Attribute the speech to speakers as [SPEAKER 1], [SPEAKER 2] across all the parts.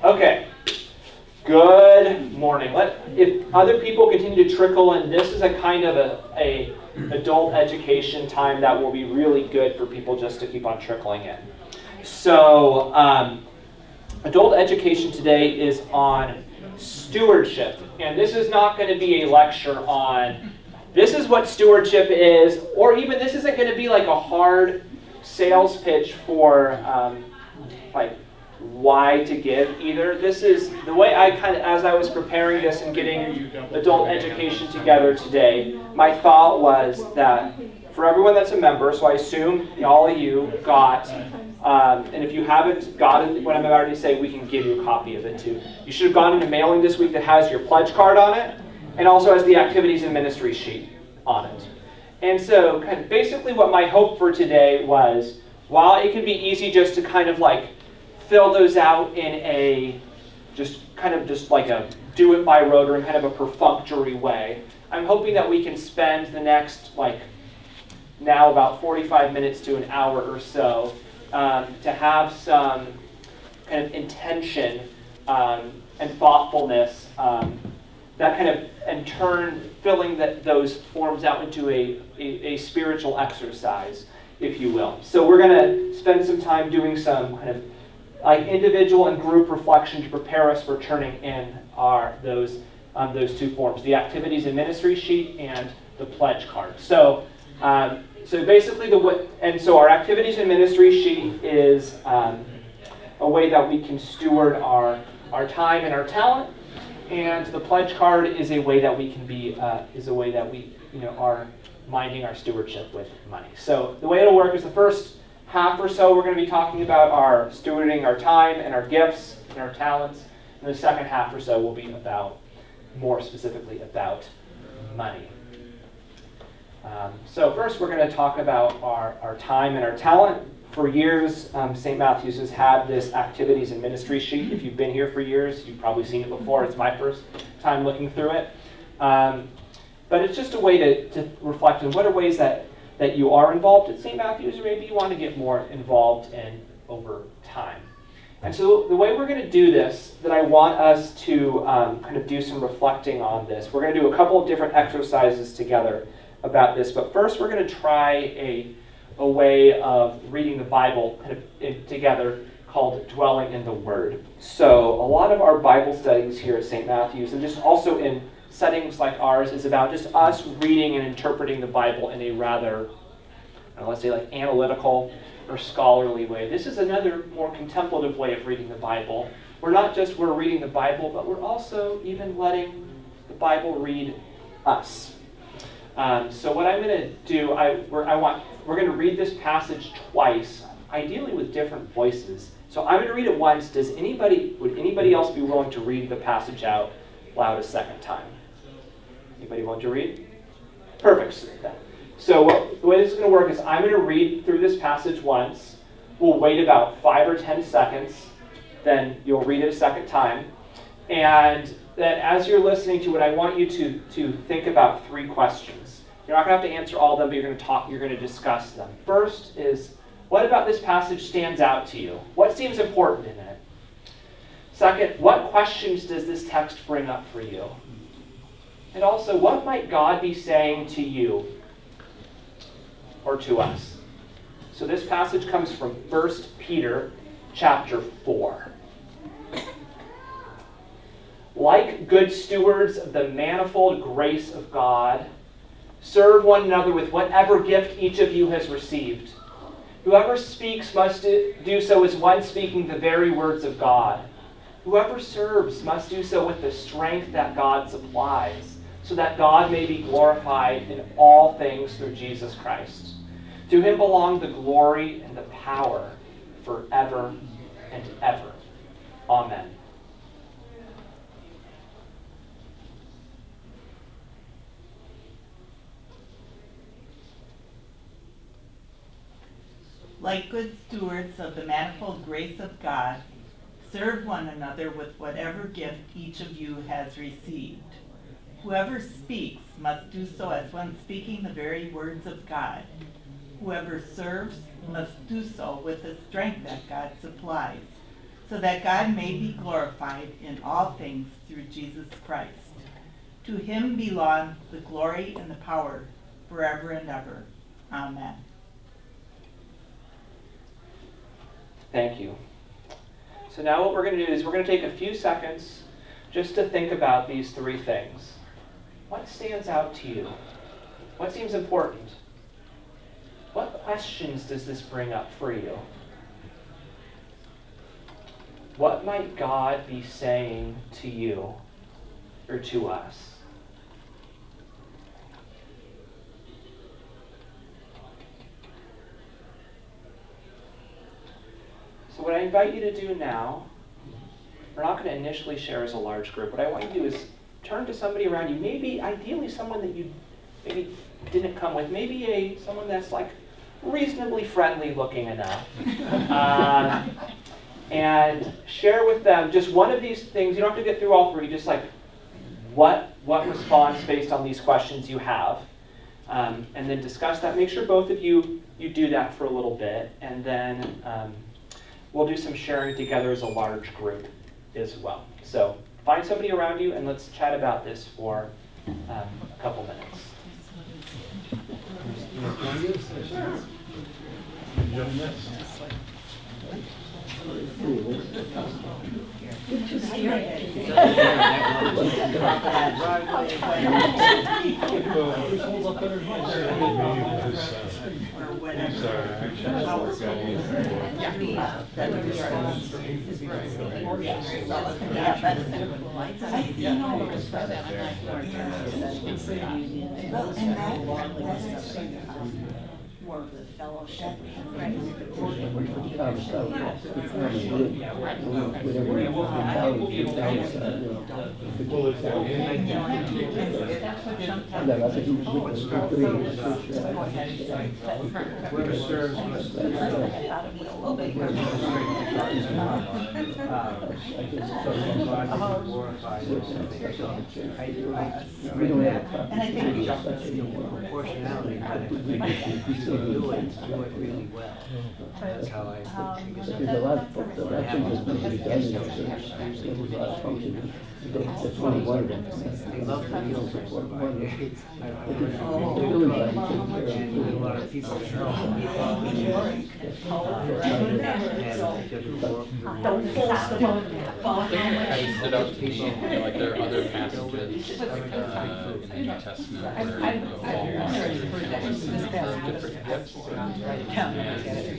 [SPEAKER 1] Okay. Good morning. If other people continue to trickle in, this is a kind of a adult education time that will be really good for people just to keep on trickling in. So, adult education today is on stewardship. And this is not going to be a lecture on this is what stewardship is, or even this isn't going to be like a hard sales pitch for like why to give either. This is the way I as I was preparing this and getting adult education together today, my thought was that for everyone that's a member, so I assume all of you got, and if you haven't gotten what I'm about to say, we can give you a copy of it too. You should have gotten a mailing this week that has your pledge card on it, and also has the activities and ministry sheet on it. And so basically what my hope for today was, while it can be easy just to kind of like fill those out in a just like a do it by rote or in kind of a perfunctory way, I'm hoping that we can spend the next now about 45 minutes to an hour or so to have some kind of intention and thoughtfulness that kind of, in turn, filling those forms out into a spiritual exercise, if you will. So we're going to spend some time doing some kind of individual and group reflection to prepare us for turning in those two forms, the activities and ministry sheet and the pledge card. So basically so our activities and ministry sheet is a way that we can steward our time and our talent. And the pledge card is a way that we can be, are minding our stewardship with money. So the way it'll work is the first half or so we're going to be talking about our stewarding our time and our gifts and our talents. And the second half or so will be more specifically about money. So first we're going to talk about our time and our talent. For years, St. Matthew's has had this activities and ministry sheet. If you've been here for years, you've probably seen it before. It's my first time looking through it. But it's just a way to reflect on what are ways that you are involved at St. Matthew's, or maybe you want to get more involved in over time. And so the way we're going to do this, that I want us to kind of do some reflecting on this, we're going to do a couple of different exercises together about this. But first, we're going to try a way of reading the Bible kind of together called Dwelling in the Word. So a lot of our Bible studies here at St. Matthew's, and just also in settings like ours, is about just us reading and interpreting the Bible in a rather, let's say, like analytical or scholarly way. This is another more contemplative way of reading the Bible. We're not just reading the Bible, but we're also even letting the Bible read us. So what I'm going to do, we're going to read this passage twice, ideally with different voices. So I'm going to read it once. Would anybody else be willing to read the passage out loud a second time? Anybody want to read? Perfect. So the way this is going to work is I'm going to read through this passage once. We'll wait about 5 or 10 seconds. Then you'll read it a second time. And then as you're listening to it, I want you to think about 3 questions. You're not going to have to answer all of them, but you're going to discuss them. First is, what about this passage stands out to you? What seems important in it? Second, what questions does this text bring up for you? And also, what might God be saying to you or to us? So this passage comes from 1 Peter chapter 4. Like good stewards of the manifold grace of God, serve one another with whatever gift each of you has received. Whoever speaks must do so as one speaking the very words of God. Whoever serves must do so with the strength that God supplies, so that God may be glorified in all things through Jesus Christ. To him belong the glory and the power forever and ever. Amen.
[SPEAKER 2] Like good stewards of the manifold grace of God, serve one another with whatever gift each of you has received. Whoever speaks must do so as one speaking the very words of God. Whoever serves must do so with the strength that God supplies, so that God may be glorified in all things through Jesus Christ. To him belong the glory and the power forever and ever. Amen.
[SPEAKER 1] Thank you. So now what we're going to do is we're going to take a few seconds just to think about these three things. What stands out to you? What seems important? What questions does this bring up for you? What might God be saying to you or to us? So what I invite you to do now, we're not going to initially share as a large group. What I want you to do is turn to somebody around you, maybe ideally someone that you maybe didn't come with, maybe someone that's like reasonably friendly looking enough. And share with them just one of these things. You don't have to get through all three, just like what response based on these questions you have. And then discuss that. Make sure both of you do that for a little bit, and then we'll do some sharing together as a large group as well. So find somebody around you and let's chat about this for a couple minutes.
[SPEAKER 3] More of the fellowship.
[SPEAKER 2] And I think
[SPEAKER 4] proportionality, but if you do it really well. That's how I think
[SPEAKER 5] There's a lot of changes that can be done in those there's a lot of functions. That's only one of them.
[SPEAKER 4] they love to feel
[SPEAKER 5] One of them.
[SPEAKER 4] and
[SPEAKER 5] They're really glad you take care of
[SPEAKER 4] a lot of people and just work really
[SPEAKER 6] It stood out to me, like there are other passages in the New Testament where Paul different gifts.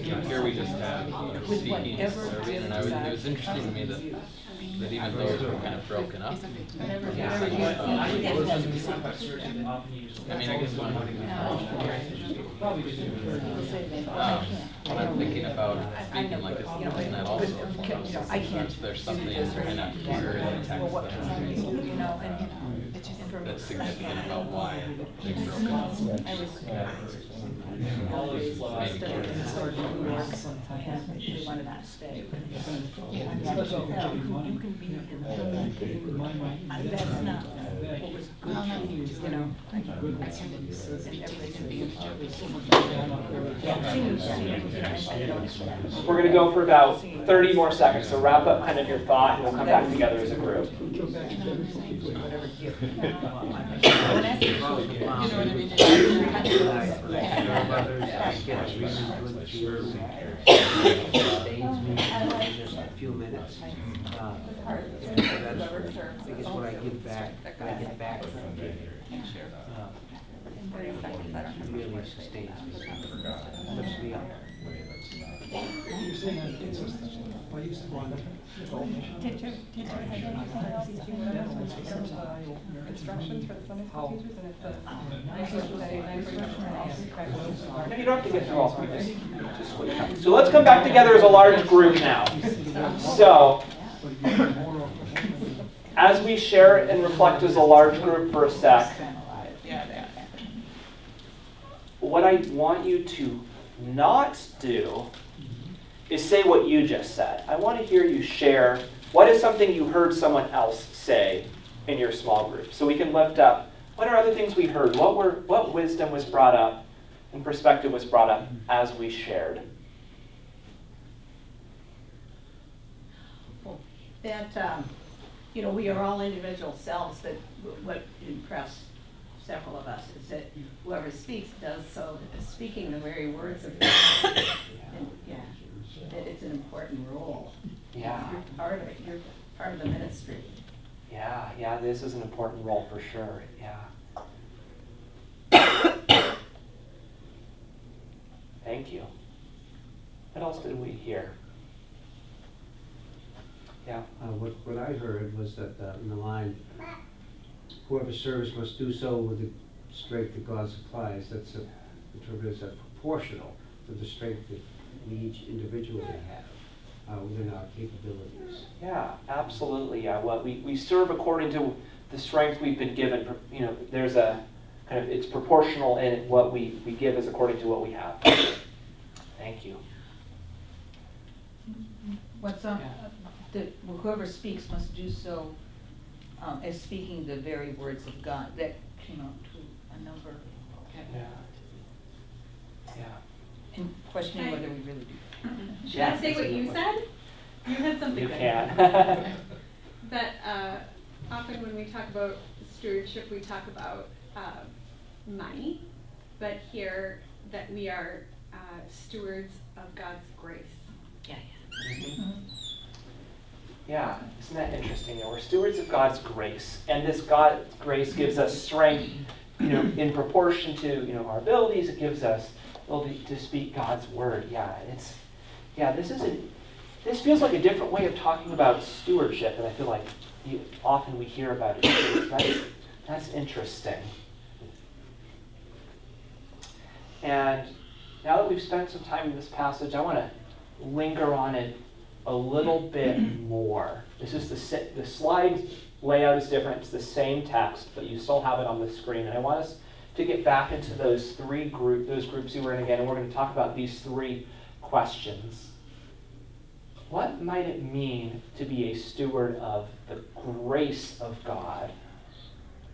[SPEAKER 6] And here we just have seeking and serving, and it was interesting to me that even those were kind of broken up. I mean, I guess when I'm thinking about speaking like this, isn't that also a form of service? There's something kind of here in the text that's significant about why they're broken up. Maybe
[SPEAKER 3] That's not what was good to me, you know.
[SPEAKER 1] We're going to go for about 30 more seconds, so wrap up kind of your thought and we'll come back together as a group.
[SPEAKER 4] just a few minutes. That's, I guess what I give back, I get back from it. Really sustains me, lifts me up.
[SPEAKER 1] You don't have to get through all three. Just quick time. So let's come back together as a large group now. So, as we share and reflect as a large group for a sec, what I want you to not do is say what you just said. I want to hear you share what is something you heard someone else say in your small group. So we can lift up, what are other things we heard? What wisdom was brought up and perspective was brought up as we shared?
[SPEAKER 3] that, you know, we are all individual selves, that what impressed several of us is that whoever speaks does so, speaking the very words of God. And, yeah, that it's an important role.
[SPEAKER 1] Yeah.
[SPEAKER 3] You're part of it, you're part of the ministry.
[SPEAKER 1] Yeah, this is an important role for sure, yeah. Thank you. What else did we hear? Yeah.
[SPEAKER 4] What I heard was that in the line, whoever serves must do so with the strength that God supplies. That's interpreted as proportional to the strength that we each individually have within our capabilities.
[SPEAKER 1] Yeah, absolutely. Yeah, what we serve according to the strength we've been given. You know, there's a kind of, it's proportional, and what we give is according to what we have. Thank you.
[SPEAKER 7] What's that whoever speaks must do so as speaking the very words of God. That came out to a number.
[SPEAKER 1] Yeah.
[SPEAKER 7] And questioning whether we really do.
[SPEAKER 8] Should I say what you said? You had something.
[SPEAKER 1] You
[SPEAKER 8] good.
[SPEAKER 1] can.
[SPEAKER 8] That often when we talk about stewardship, we talk about money, but here that we are stewards of God's grace.
[SPEAKER 1] Yeah, isn't that interesting? You know, we're stewards of God's grace, and this God's grace gives us strength, you know, in proportion to, you know, our abilities. It gives us ability to speak God's word. This feels like a different way of talking about stewardship, and I feel like often we hear about it too. That's interesting. And now that we've spent some time in this passage, I want to linger on it a little bit more. This is the slide layout is different. It's the same text, but you still have it on the screen. And I want us to get back into those groups you were in again, and we're going to talk about these three questions. What might it mean to be a steward of the grace of God?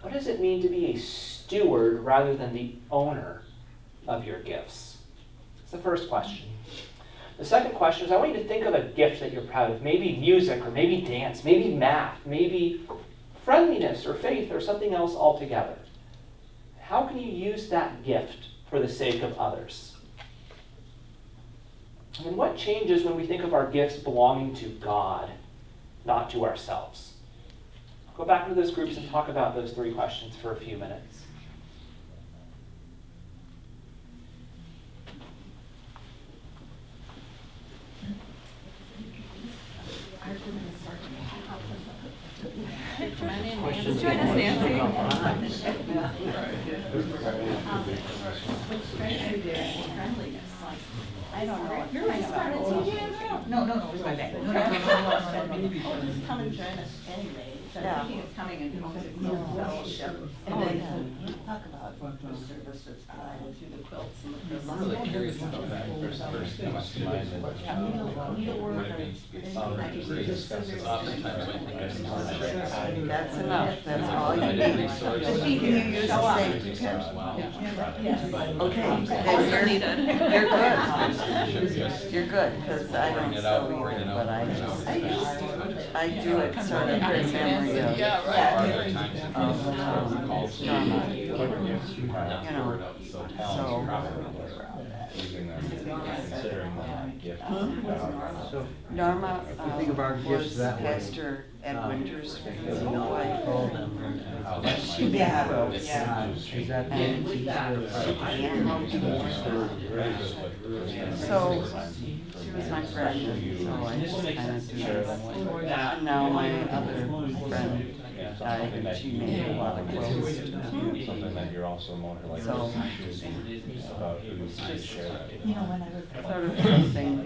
[SPEAKER 1] What does it mean to be a steward rather than the owner of your gifts? That's the first question. The second question is, I want you to think of a gift that you're proud of. Maybe music, or maybe dance, maybe math, maybe friendliness or faith or something else altogether. How can you use that gift for the sake of others? And what changes when we think of our gifts belonging to God, not to ourselves? Go back into those groups and talk about those three questions for a few minutes.
[SPEAKER 3] Join us, Nancy. I don't know. You're my No, it's my bag. Just come and join us anyway. So I'm thinking of coming and going to fellowship. And then talk about the services provided through the quilts and the
[SPEAKER 6] I'm really curious about that. First came up to mind that what it means to be a steward of grace, because oftentimes we think of stewardship.
[SPEAKER 9] That's enough, that's all you
[SPEAKER 6] Limited
[SPEAKER 9] need.
[SPEAKER 6] resources.
[SPEAKER 9] Can you use the safety pin?
[SPEAKER 6] As well.
[SPEAKER 9] Okay, then you're good, because I don't sew either, but I do it sort of in memory of,
[SPEAKER 6] Are there times in which calls to
[SPEAKER 9] Norma.
[SPEAKER 6] you know, so talents properly?
[SPEAKER 10] Considering them a gift.
[SPEAKER 4] So
[SPEAKER 9] Norma
[SPEAKER 4] if you think of our gifts
[SPEAKER 9] was
[SPEAKER 4] that way,
[SPEAKER 9] Pastor Ed Winter's
[SPEAKER 4] you know, I
[SPEAKER 9] wife.
[SPEAKER 4] call them.
[SPEAKER 9] Yeah.
[SPEAKER 4] Is that the
[SPEAKER 9] So, she was my friend, so I just kind of do it. And now my other friend died, and she made a lot of clothes.
[SPEAKER 10] Something that you're also more like
[SPEAKER 9] So,
[SPEAKER 10] about who you share that with.
[SPEAKER 2] You know, when I was
[SPEAKER 9] sort of something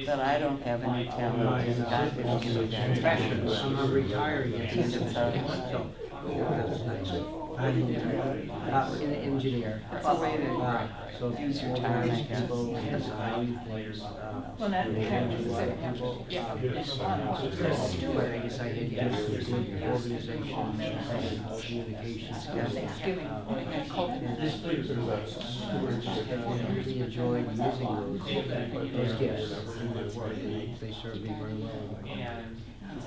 [SPEAKER 9] that I don't have any talent in, God didn't give me that.
[SPEAKER 4] I'm retiring.
[SPEAKER 9] I think it's a
[SPEAKER 4] So, that's nice. An engineer.
[SPEAKER 9] That's a way to
[SPEAKER 4] So
[SPEAKER 9] use your time, I guess.
[SPEAKER 4] people design things,
[SPEAKER 2] Well, that kind of
[SPEAKER 4] people,
[SPEAKER 2] yeah.
[SPEAKER 4] but I guess I had gifts for good organization, communication skills.
[SPEAKER 2] Thanksgiving.
[SPEAKER 4] And this particular steward really enjoyed using those gifts in my work, and they served me very well. Time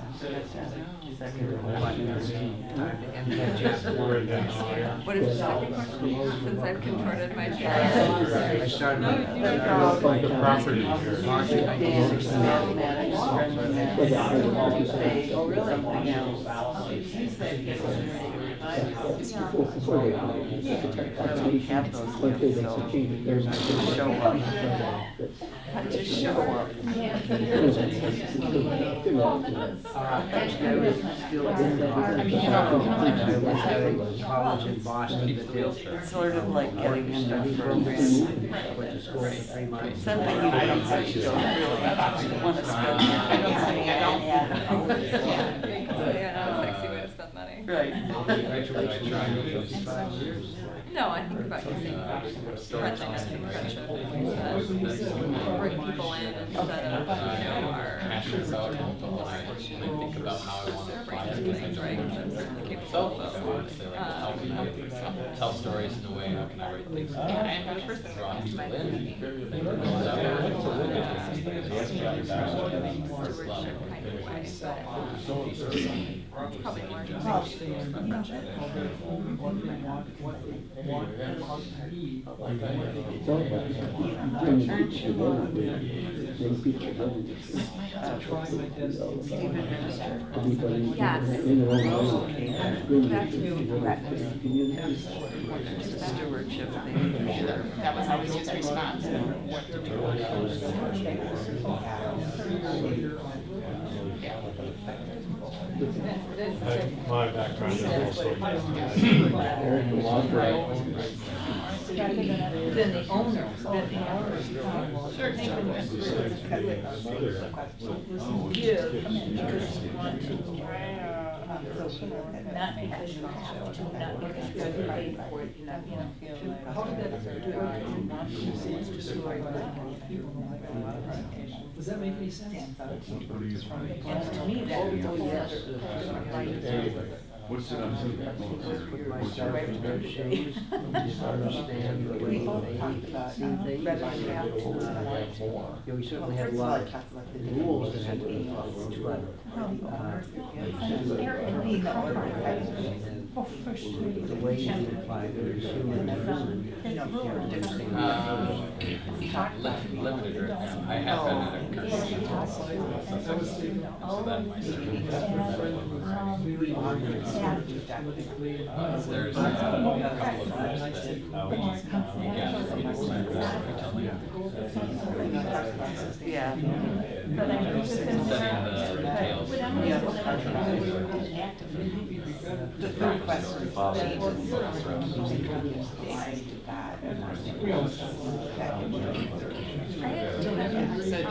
[SPEAKER 4] to end that chapter.
[SPEAKER 9] What is the second question? Since I've contorted my chair.
[SPEAKER 4] I started my
[SPEAKER 5] The property here.
[SPEAKER 4] March of 1969.
[SPEAKER 9] Oh, really?
[SPEAKER 5] Before they have those gifts, so there's just show up.
[SPEAKER 9] Just show up.
[SPEAKER 4] I was still in college in Boston, but
[SPEAKER 9] It's sort of like getting into the program.
[SPEAKER 4] went to school for 3 months.
[SPEAKER 9] Something you don't really want to spend your money on.
[SPEAKER 11] Yeah, not a sexy way to spend money.
[SPEAKER 9] Right.
[SPEAKER 11] No, I think about using friendliness and friendship that bring people in instead of, our
[SPEAKER 6] passionate about it, but when I think about how I want to apply it,
[SPEAKER 11] things, right? I'm certainly capable of
[SPEAKER 6] I want to say like, how can I tell stories in a way, how can I write things
[SPEAKER 11] Yeah, and the person that
[SPEAKER 6] draw
[SPEAKER 11] comes to
[SPEAKER 6] people
[SPEAKER 11] mind
[SPEAKER 6] in,
[SPEAKER 11] for me.
[SPEAKER 6] think about that.
[SPEAKER 11] Stewardship kind of way, but it's probably more
[SPEAKER 9] Stewardship thing.
[SPEAKER 2] That was always his response.
[SPEAKER 10] My background is also.
[SPEAKER 7] Then the owners, give because you want to. Not because you have to, not because you have to pay for it, not, to hold that to do it because you want to, it's the story.
[SPEAKER 12] Does that make any sense?
[SPEAKER 7] And to me, that is a whole other.
[SPEAKER 10] What's it on?
[SPEAKER 4] Put myself in their shoes, just understand the way they see things. We certainly had a lot of rules that had to be followed, but the way you apply it is human
[SPEAKER 6] Limited right now. I have been at a conference, so that might serve. There's a couple of groups that,
[SPEAKER 9] Yeah.
[SPEAKER 6] studying the details.
[SPEAKER 9] The third question is
[SPEAKER 11] I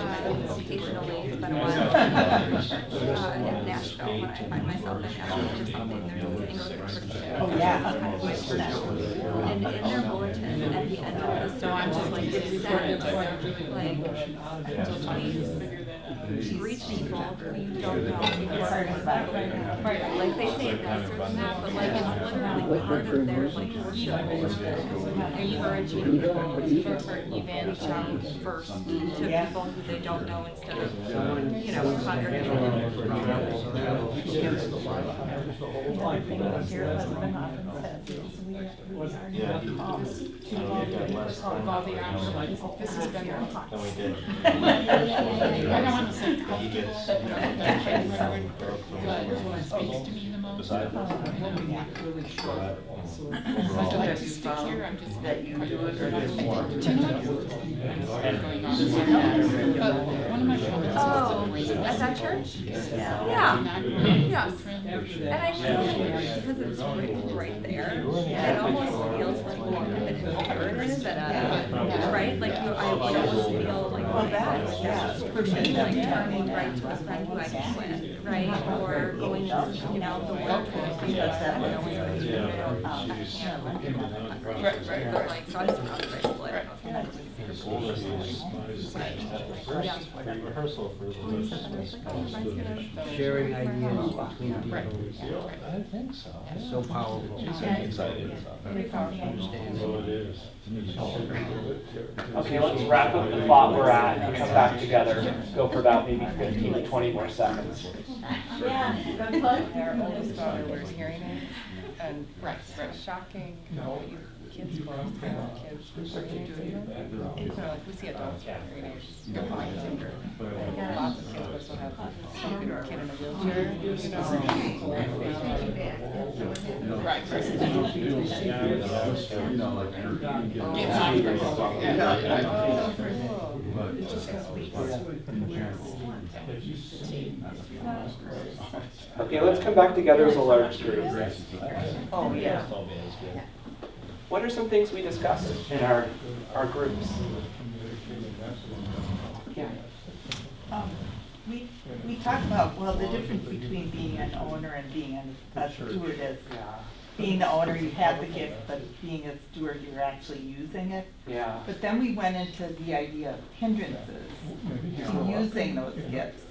[SPEAKER 11] had occasionally spent a while in Nashville, when I find myself in Nashville or something, there's this English church.
[SPEAKER 2] Oh, yeah.
[SPEAKER 11] And in their bulletin, at the end of the service, like they said, please greet people who you don't know before. Like they say it nicer than that, but like it's literally part of their like worship. They're encouraging people to reach out first to people who they don't know instead of, congregating.
[SPEAKER 3] This has been
[SPEAKER 10] Then we did.
[SPEAKER 3] I don't want to say comfortable, but what speaks to me the most.
[SPEAKER 10] Besides this.
[SPEAKER 3] I like to stick here, I'm just.
[SPEAKER 9] that you do it or there's more?
[SPEAKER 3] But one of my comments was
[SPEAKER 11] At that church?
[SPEAKER 9] Yeah.
[SPEAKER 11] Yeah, yes. And I feel like because it's right there, it almost feels like an imperative and right? Like I would almost feel like,
[SPEAKER 2] Well, that, yeah, for me,
[SPEAKER 11] like turning right to a friend who I can with, right? Or going to, the world
[SPEAKER 2] because that would always
[SPEAKER 11] like, so I just found it very cool. I don't know if
[SPEAKER 10] Rehearsal for
[SPEAKER 4] Sharing ideas between people
[SPEAKER 10] I think so.
[SPEAKER 4] is so powerful.
[SPEAKER 10] Excited. So it is.
[SPEAKER 1] Okay, let's wrap up the thought we're at and come back together. Go for about maybe 15 to 20 more seconds.
[SPEAKER 12] Our oldest daughter wears hearing aids, and it's shocking what you kids wear, kids wear hearing aids even. And so like we see adults wear hearing aids, they're fine too. Lots of kids also have some kid in a wheelchair,
[SPEAKER 1] Okay, let's come back together as a large group.
[SPEAKER 2] Oh, yeah.
[SPEAKER 1] What are some things we discussed in our groups? Yeah.
[SPEAKER 2] We talked about, well, the difference between being an owner and being a steward is, being the owner, you have the gift, but being a steward, you're actually using it.
[SPEAKER 1] Yeah.
[SPEAKER 2] But then we went into the idea of hindrances to using those gifts.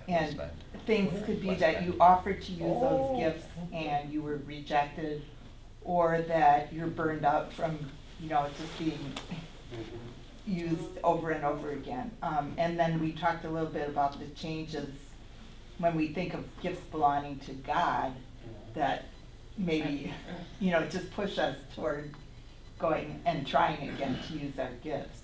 [SPEAKER 2] And things could be that you offered to use those gifts and you were rejected, or that you're burned out from, just being used over and over again. And then we talked a little bit about the changes when we think of gifts belonging to God, that maybe, just push us toward going and trying again to use our gifts.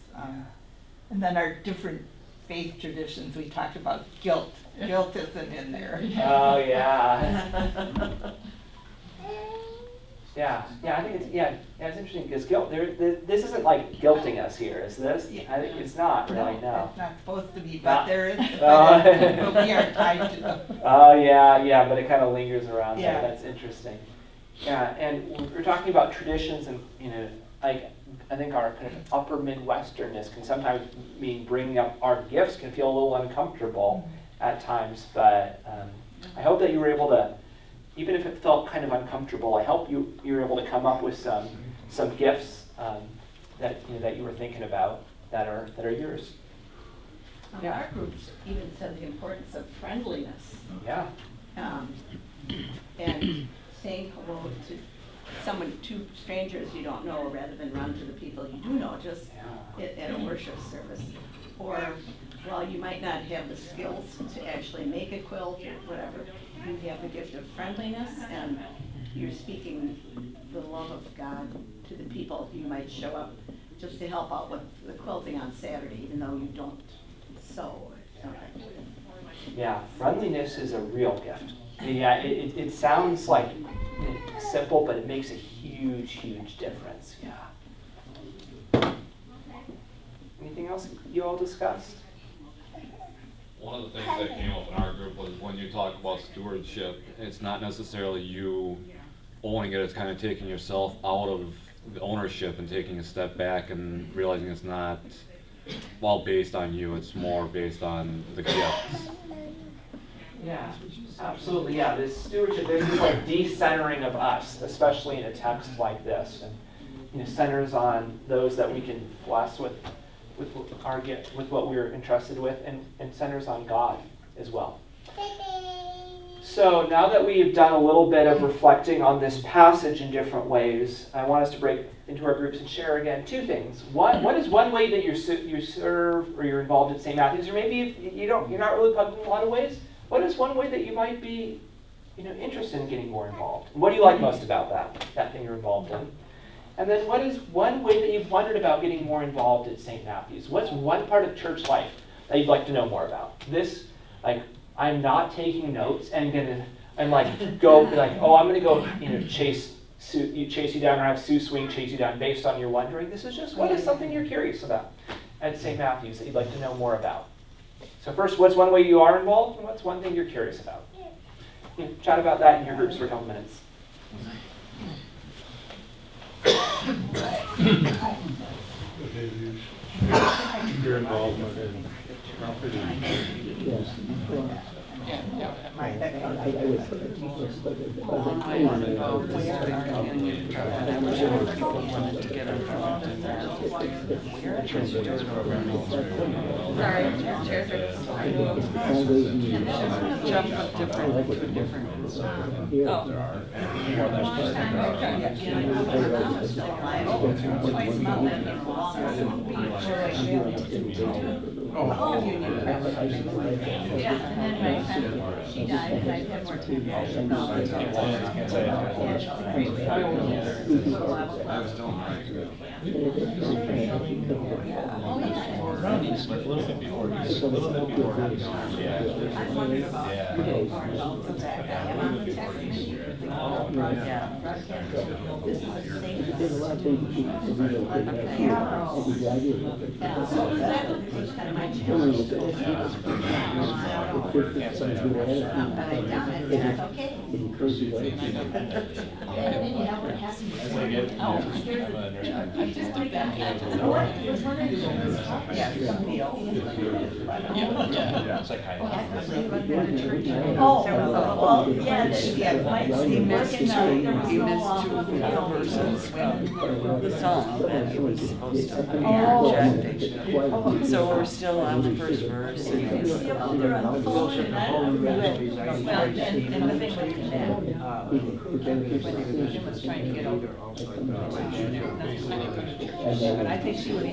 [SPEAKER 2] And then our different faith traditions, we talked about guilt. Guilt isn't in there.
[SPEAKER 1] Oh, yeah. Yeah, I think it's interesting because guilt. This isn't like guilting us here, is this? I think it's not really. No.
[SPEAKER 2] It's not supposed to be, but there is.
[SPEAKER 1] Oh.
[SPEAKER 2] But we are tied to them.
[SPEAKER 1] Oh yeah, but it kind of lingers around there.
[SPEAKER 2] Yeah.
[SPEAKER 1] That's interesting. Yeah, and we're talking about traditions, and like I think our kind of upper Midwesternness can sometimes mean bringing up our gifts can feel a little uncomfortable at times. But I hope that you were able to. Even if it felt kind of uncomfortable, I hope you were able to come up with some gifts that you were thinking about that are yours.
[SPEAKER 3] Our groups even said the importance of friendliness.
[SPEAKER 1] Yeah.
[SPEAKER 3] And saying hello to two strangers you don't know, rather than run to the people you do know, just at a worship service. Or while you might not have the skills to actually make a quilt or whatever, you have the gift of friendliness, and you're speaking the love of God to the people you might show up just to help out with the quilting on Saturday, even though you don't sew.
[SPEAKER 1] Yeah, friendliness is a real gift. Yeah, it sounds like simple, but it makes a huge difference. Yeah. Anything else you all discussed?
[SPEAKER 13] One of the things that came up in our group was when you talk about stewardship, it's not necessarily you owning it, it's kind of taking yourself out of the ownership and taking a step back and realizing it's not all based on you, it's more based on the gifts.
[SPEAKER 1] Yeah, absolutely. Yeah, this stewardship, this is like decentering of us, especially in a text like this, and centers on those that we can bless with our gift, with what we're entrusted with, and centers on God as well. So now that we've done a little bit of reflecting on this passage in different ways, I want us to break into our groups and share again two things. What is one way that you serve or you're involved at St. Matthew's, or maybe if you're not really plugged in a lot of ways. What is one way that you might be, interested in getting more involved? What do you like most about that thing you're involved in? And then what is one way that you've wondered about getting more involved at St. Matthew's? What's one part of church life that you'd like to know more about? This, I'm not taking notes and I'm gonna go, chase you down, or have Sue Swing chase you down based on your wondering. This is just, what is something you're curious about at St. Matthew's that you'd like to know more about? So first, what's one way you are involved, and what's one thing you're curious about? Yeah, chat about that in your groups for a couple minutes.
[SPEAKER 10] Your involvement in property.
[SPEAKER 5] Yes. I would put it just like
[SPEAKER 7] Sorry, chairs are. Jump up different.
[SPEAKER 3] She died, and I've had more time.
[SPEAKER 13] I was telling her.
[SPEAKER 3] Oh, yeah.
[SPEAKER 10] A little bit before you. Yeah.
[SPEAKER 3] I wondered about.
[SPEAKER 10] Yeah.
[SPEAKER 3] I am on the tech committee. This is a thing.
[SPEAKER 5] There's a lot of things you can do.
[SPEAKER 3] So that was kind of my challenge. But I done it, and it's okay. And then you know what happens. Oh, here's the. I'm just a bad.
[SPEAKER 2] Yeah, somebody else.
[SPEAKER 10] Yeah, it's like
[SPEAKER 3] Oh, well, yeah, yeah, my,
[SPEAKER 7] He missed two,
[SPEAKER 3] there was
[SPEAKER 7] he
[SPEAKER 3] no,
[SPEAKER 7] missed two verses when the song that he was supposed to be rejecting. So we're still on the first verse.
[SPEAKER 3] You can see them out there on the phone, and I don't know. Well, and the thing with that, when Jim was trying to get over.
[SPEAKER 7] But I think she was,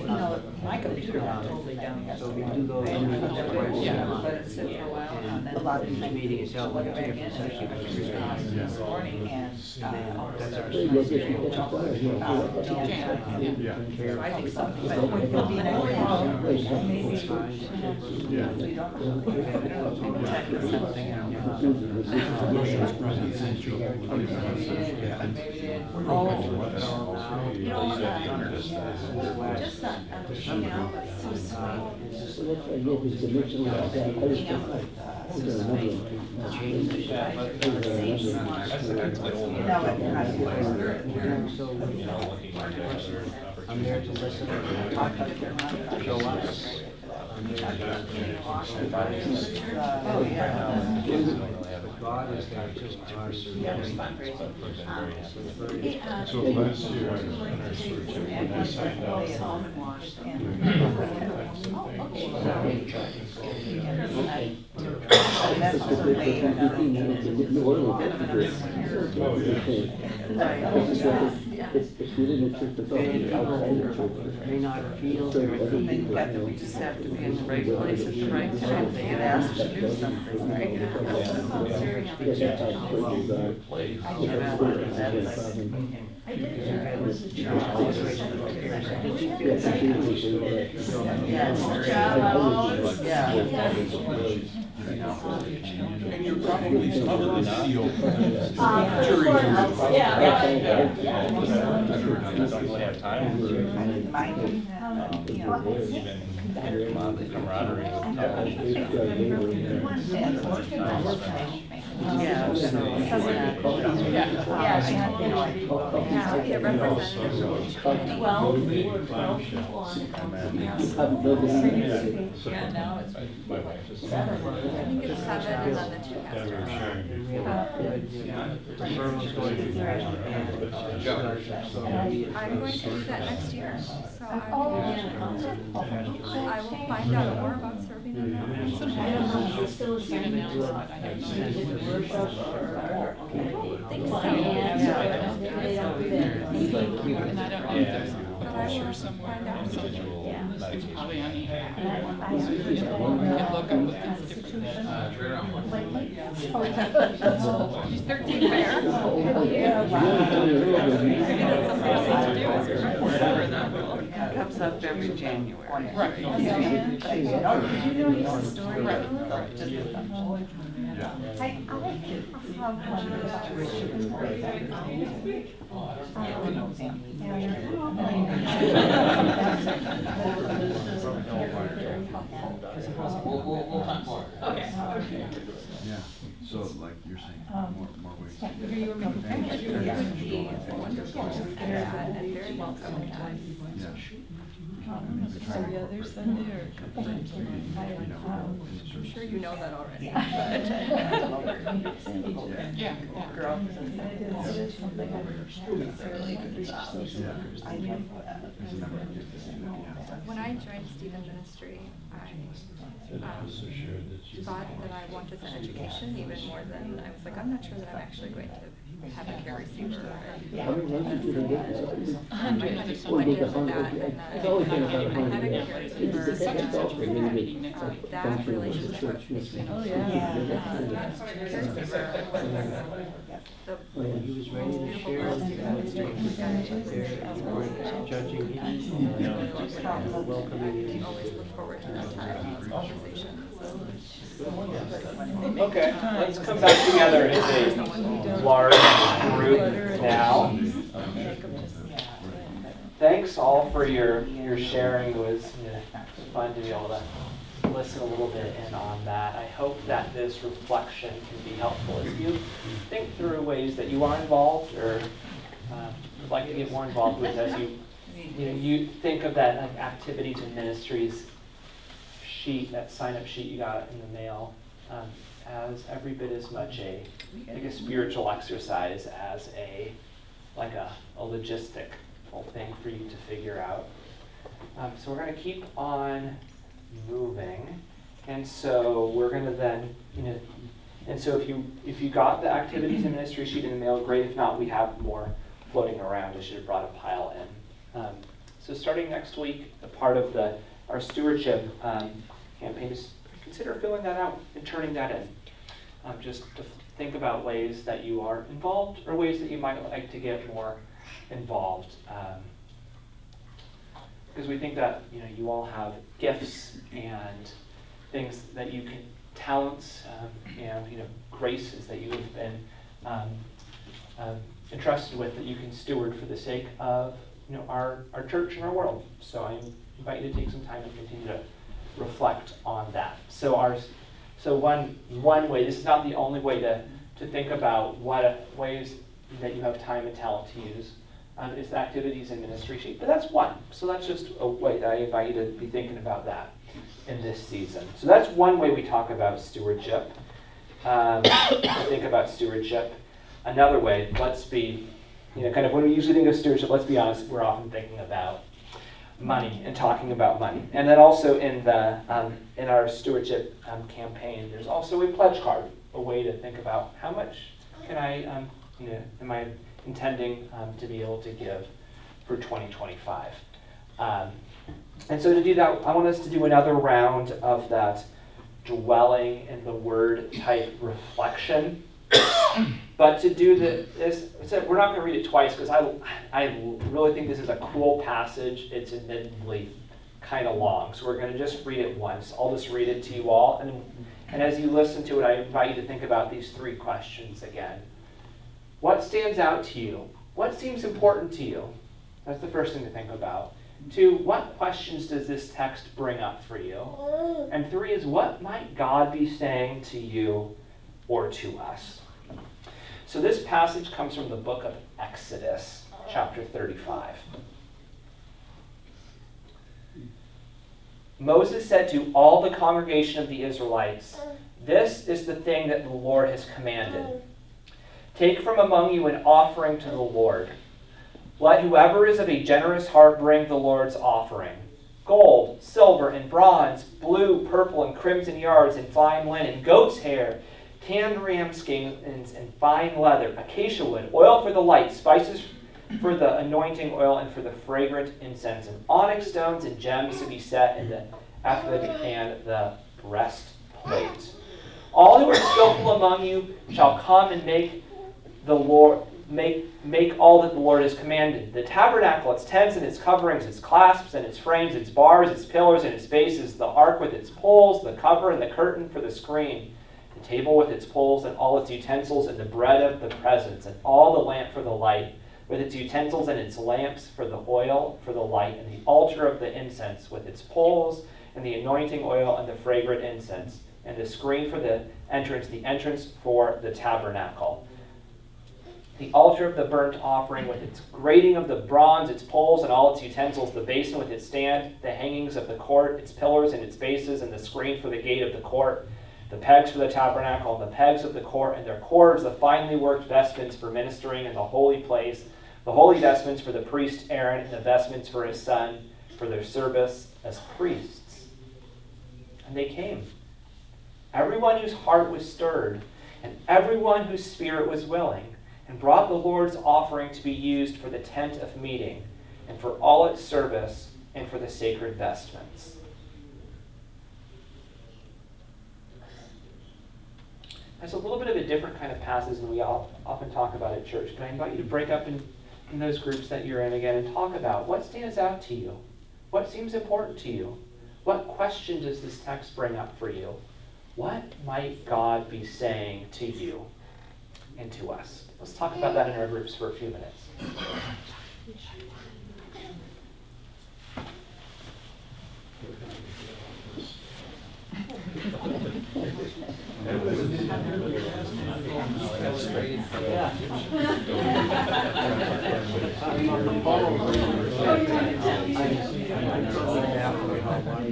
[SPEAKER 7] my computer went totally down yesterday.
[SPEAKER 4] So we do those twice.
[SPEAKER 7] Yeah, let it sit for a while, and then
[SPEAKER 4] A lot of these meetings held in
[SPEAKER 7] back in,
[SPEAKER 4] different
[SPEAKER 7] and
[SPEAKER 4] sessions.
[SPEAKER 7] this morning, and
[SPEAKER 4] That's our
[SPEAKER 7] so I think something, but it'll be more, maybe, we don't know. Check something out.
[SPEAKER 3] Just not, you know, so sweet.
[SPEAKER 5] So that's why I get this dimension like that. I just don't like that. I don't remember.
[SPEAKER 4] So, I'm there to listen, talk to show us. I'm there to
[SPEAKER 2] Oh, yeah.
[SPEAKER 4] God is there to our service.
[SPEAKER 10] So last year, in our stewardship, when I signed up.
[SPEAKER 4] May not feel
[SPEAKER 7] We just have to be in the right place at the right time. They get asked to do something, right?
[SPEAKER 10] And you're probably still
[SPEAKER 3] Yeah.
[SPEAKER 7] Yeah, so,
[SPEAKER 11] Be a representative.
[SPEAKER 3] 12 people on the
[SPEAKER 7] yeah, now it's.
[SPEAKER 10] My wife is.
[SPEAKER 11] I think it's 7 and then the 2 pastors. I'm going to do that next year, so I will find out more about serving in that.
[SPEAKER 3] still assigned to
[SPEAKER 11] I think so.
[SPEAKER 3] And they don't fit.
[SPEAKER 12] And I don't know if there's
[SPEAKER 11] But I will find out.
[SPEAKER 12] probably on the,
[SPEAKER 3] And I
[SPEAKER 12] we can look up what things different.
[SPEAKER 11] She's 13 fair. Maybe that's something I need to do is remember that rule.
[SPEAKER 9] comes up every January.
[SPEAKER 2] Right.
[SPEAKER 9] Okay.
[SPEAKER 2] Did you know the story?
[SPEAKER 12] Right.
[SPEAKER 2] Just as much.
[SPEAKER 6] We'll talk more.
[SPEAKER 2] Okay.
[SPEAKER 14] Yeah, so like you're saying, more ways.
[SPEAKER 11] It would be wonderful to hear that and very welcome to us.
[SPEAKER 14] Yeah.
[SPEAKER 12] Every other Sunday or a couple times a month.
[SPEAKER 11] I'm sure you know that already.
[SPEAKER 12] Yeah.
[SPEAKER 2] Girl.
[SPEAKER 11] When I joined Stephen Ministry, I thought that I wanted the education even more than, I was like, I'm not sure that I'm actually going to have a care receiver.
[SPEAKER 5] How many runs did you get?
[SPEAKER 11] I had some ideas of that, and I had a care receiver, and that relationship between
[SPEAKER 2] Oh,
[SPEAKER 11] care
[SPEAKER 2] yeah.
[SPEAKER 4] When he was ready to share with you, judging him, welcoming him.
[SPEAKER 11] always look forward to that time, those conversations.
[SPEAKER 1] Okay, let's come back together as a large group now. Thanks all for your sharing. It was fun to be able to listen a little bit in on that. I hope that this reflection can be helpful as you think through ways that you are involved or would like to get more involved with as you think of that like activities and ministries sheet, that sign-up sheet you got in the mail, as every bit as much a spiritual exercise as a logistic thing for you to figure out. So we're going to keep on moving, and so we're going to then and so if you got the activities and ministry sheet in the mail, great. If not, we have more floating around. I should have brought a pile in. So starting next week, a part of our stewardship campaign is consider filling that out and turning that in. Just to think about ways that you are involved or ways that you might like to get more involved. Because we think that you all have gifts and things that you can, talents and graces that you have been entrusted with that you can steward for the sake of our church and our world. So I invite you to take some time and continue to reflect on that. So one way, this is not the only way to think about what ways that you have time and talent to use. Is activities and ministry sheet, but that's one. So that's just a way that I invite you to be thinking about that in this season. So that's one way we talk about stewardship. Think about stewardship. Another way, let's be, kind of when we usually think of stewardship, let's be honest, we're often thinking about money and talking about money. And then also in our stewardship campaign, there's also a pledge card, a way to think about how much can I, am I intending to be able to give for 2025. And so to do that, I want us to do another round of that dwelling in the word type reflection. But to do this, we're not going to read it twice because I really think this is a cool passage. It's admittedly kind of long, so we're going to just read it once. I'll just read it to you all, and as you listen to it, I invite you to think about these three questions again. What stands out to you? What seems important to you? That's the first thing to think about. 2, what questions does this text bring up for you? And 3 is, what might God be saying to you or to us? So this passage comes from the book of Exodus, chapter 35. Moses said to all the congregation of the Israelites, "This is the thing that the Lord has commanded. Take from among you an offering to the Lord. Let whoever is of a generous heart bring the Lord's offering. Gold, silver, and bronze, blue, purple, and crimson yards, and fine linen, goat's hair, tanned ram skins, and fine leather, acacia wood, oil for the light, spices for the anointing oil, and for the fragrant incense, and onyx stones and gems to be set in the ephod and the breastplate. All who are skillful among you shall come and make the make all that the Lord has commanded. The tabernacle, its tents and its coverings, its clasps and its frames, its bars, its pillars and its bases, the ark with its poles, the cover and the curtain for the screen, the table with its poles and all its utensils, and the bread of the presence, and all the lamp for the light, with its utensils and its lamps for the oil for the light, and the altar of the incense with its poles, and the anointing oil and the fragrant incense, and the screen for the entrance for the tabernacle. The altar of the burnt offering with its grating of the bronze, its poles and all its utensils, the basin with its stand, the hangings of the court, its pillars and its bases, and the screen for the gate of the court, the pegs for the tabernacle, and the pegs of the court, and their cords, the finely worked vestments for ministering in the holy place, the holy vestments for the priest Aaron, and the vestments for his son, for their service as priests. And they came, everyone whose heart was stirred, and everyone whose spirit was willing, and brought the Lord's offering to be used for the tent of meeting, and for all its service, and for the sacred vestments. That's a little bit of a different kind of passage than we often talk about at church, but I invite you to break up in those groups that you're in again and talk about what stands out to you, what seems important to you, what question does this text bring up for you, what might God be saying to you and to us. Let's talk about that in our groups for a few minutes.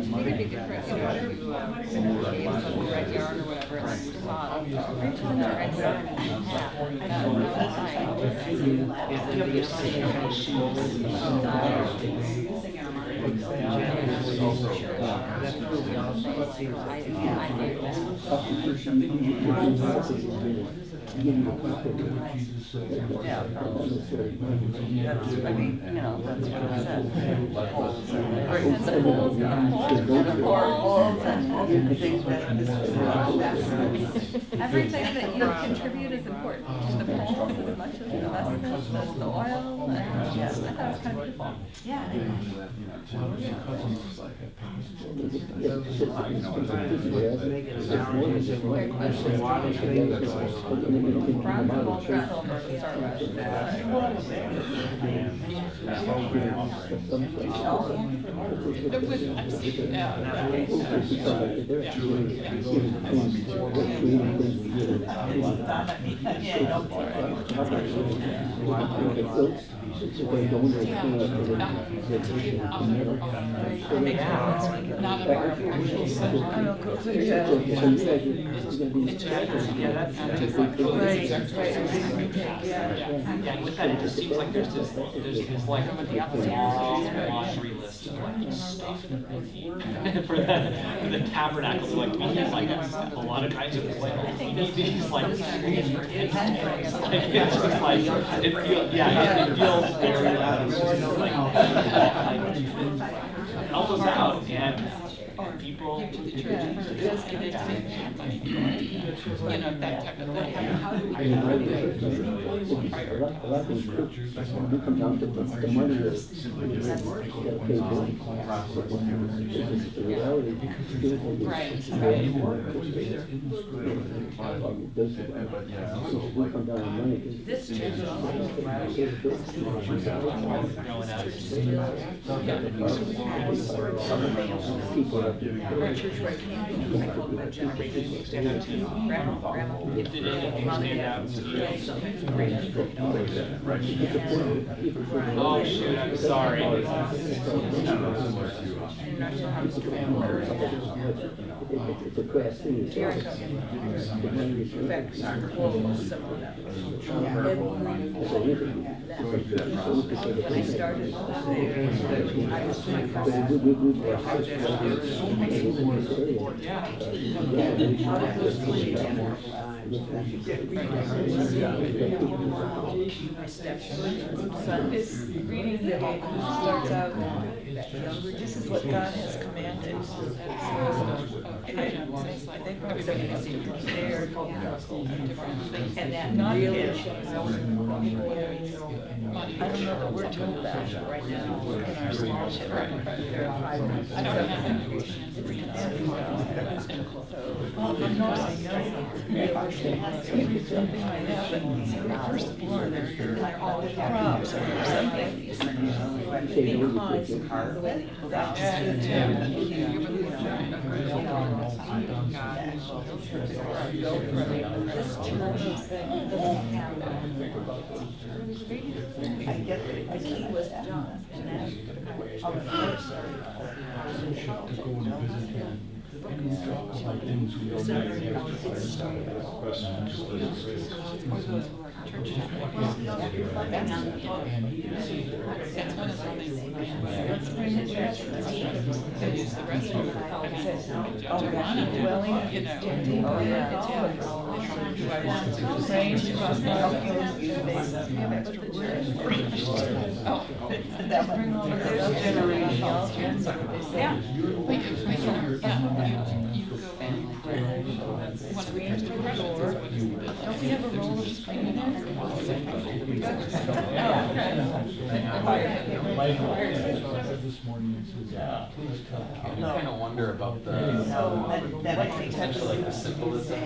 [SPEAKER 12] Maybe different, you know, if you in the caves of the red yarn or whatever, and you saw reach on the red yarn and half, that would
[SPEAKER 9] Yeah. I mean, you know, that's what it said. Poles and things
[SPEAKER 11] Everything that you contribute is important. The poles as much as the vestments, as the oil, and yes, I thought it was kind of beautiful. Yeah.
[SPEAKER 1] And with that, it just seems like there's this like long laundry list of like stuff that we need for the tabernacle. So like we need like a lot of kinds of oil. We need these like screens for kids. Like it's just like it feels very loud. It's just like help us out and people
[SPEAKER 12] to the church for just giving you know, that type of thing. How do we
[SPEAKER 5] A lot of things do come down to the money is simply just gotta pay bills. The reality come down to money.
[SPEAKER 9] This church
[SPEAKER 5] people are
[SPEAKER 12] our church right now, generation stand out to you. Grandma,
[SPEAKER 1] did anything stand out to you? Oh shoot, I'm sorry.
[SPEAKER 5] It's a class thing.
[SPEAKER 7] When I started, I was my
[SPEAKER 2] It's reading the book starts out, this is what God has commanded.
[SPEAKER 7] They probably don't even see their and that really shows. I don't know that we're told that right now in our stewardship. Well, I'm not saying no. Something like that, but first born, they're all crops or something. Because of the way that's this church doesn't have, I get the key was John, and that's of course. Don't we have a roll of screening there?
[SPEAKER 6] You kind of wonder about the, potentially like the symbolism.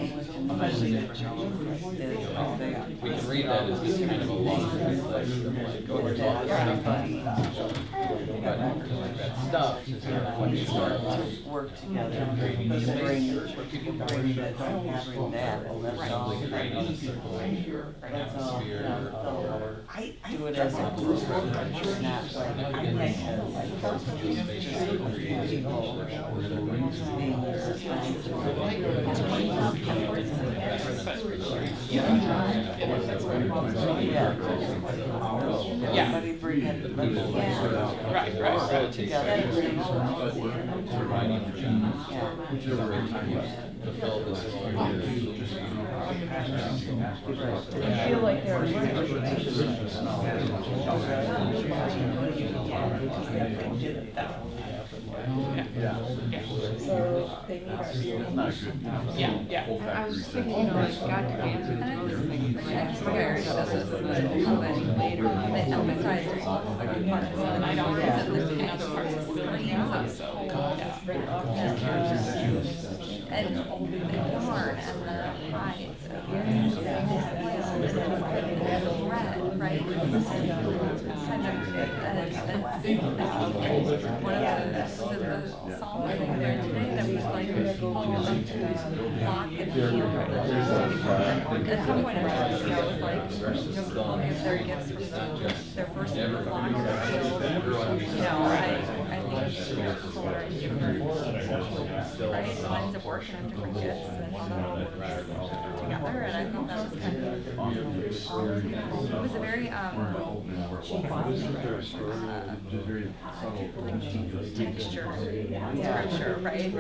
[SPEAKER 6] We can read that as just kind of a laundry list of like, oh, here's all this stuff. But that stuff is kind of what you start to
[SPEAKER 9] work together, bring this and having that, and that's all.
[SPEAKER 6] create a circle, atmosphere.
[SPEAKER 9] I do it as a group, not like I make everybody bring it,
[SPEAKER 6] Right. Providing for them. Fulfill this role.
[SPEAKER 7] I feel like they're so they need our
[SPEAKER 11] I was just thinking, you know, like God commands me to do this thing, and I just scared of this, but later, that emphasizes and I don't use it in other parts of the screen, so, and the yarn and the hides, and the red, right? Kind of, one of the Psalms there today that was like, flock and field. At some point in time, you know, it was like, people give their gifts to their first flock or field. You know, I think people are in different, right, lines of work and have different gifts and how that all works together, and I thought that was kind of, it was a very, texture scripture, right? A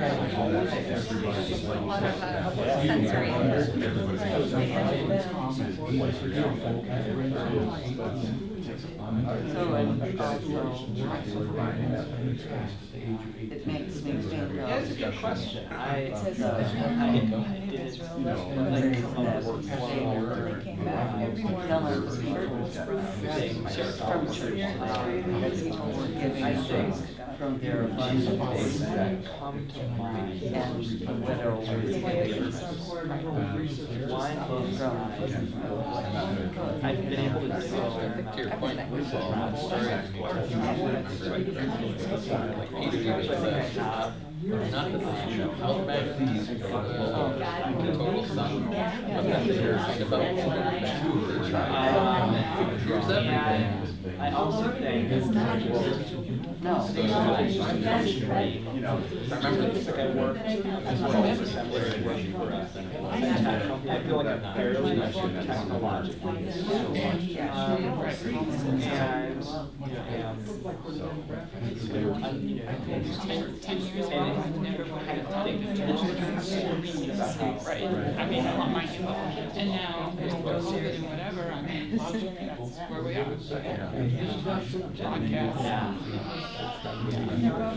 [SPEAKER 11] lot of sensory.
[SPEAKER 9] So, and also, it makes me think of.
[SPEAKER 1] That's a good question. I didn't
[SPEAKER 7] They came back, everyone
[SPEAKER 9] From church, people were giving from their abundance that come to mind, and the widow was giving wine from.
[SPEAKER 1] I've been able to do
[SPEAKER 6] To your point, we saw that story. Like Peter even said, not that the outback thieves go to the total sum, but that they're kind of about here's everything.
[SPEAKER 1] I also think
[SPEAKER 9] No.
[SPEAKER 1] I remember this I worked as well as assembly working for us. I feel like I'm fairly technologically and
[SPEAKER 12] Right, I mean, I want my info, and now there's COVID and whatever, I mean, that's where we are.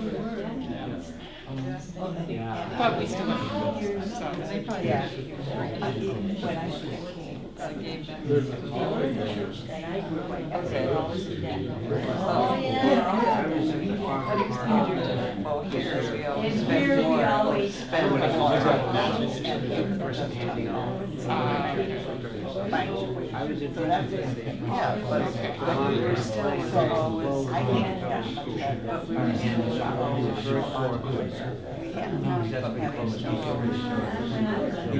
[SPEAKER 12] Podcast.
[SPEAKER 4] Yeah.
[SPEAKER 12] But we still have kids, so they probably.
[SPEAKER 2] Yeah. When I was a kid.
[SPEAKER 12] Gave them.
[SPEAKER 9] Oh, yeah.
[SPEAKER 4] I was in the farmer's market.
[SPEAKER 9] Well, here we always
[SPEAKER 3] And
[SPEAKER 9] spend
[SPEAKER 3] here we
[SPEAKER 9] more.
[SPEAKER 3] always
[SPEAKER 9] Spend more.
[SPEAKER 4] The person handing out. I was in.
[SPEAKER 9] Yeah, but you're still always.
[SPEAKER 2] I can't have much better.
[SPEAKER 9] But we were still always very forward.
[SPEAKER 1] You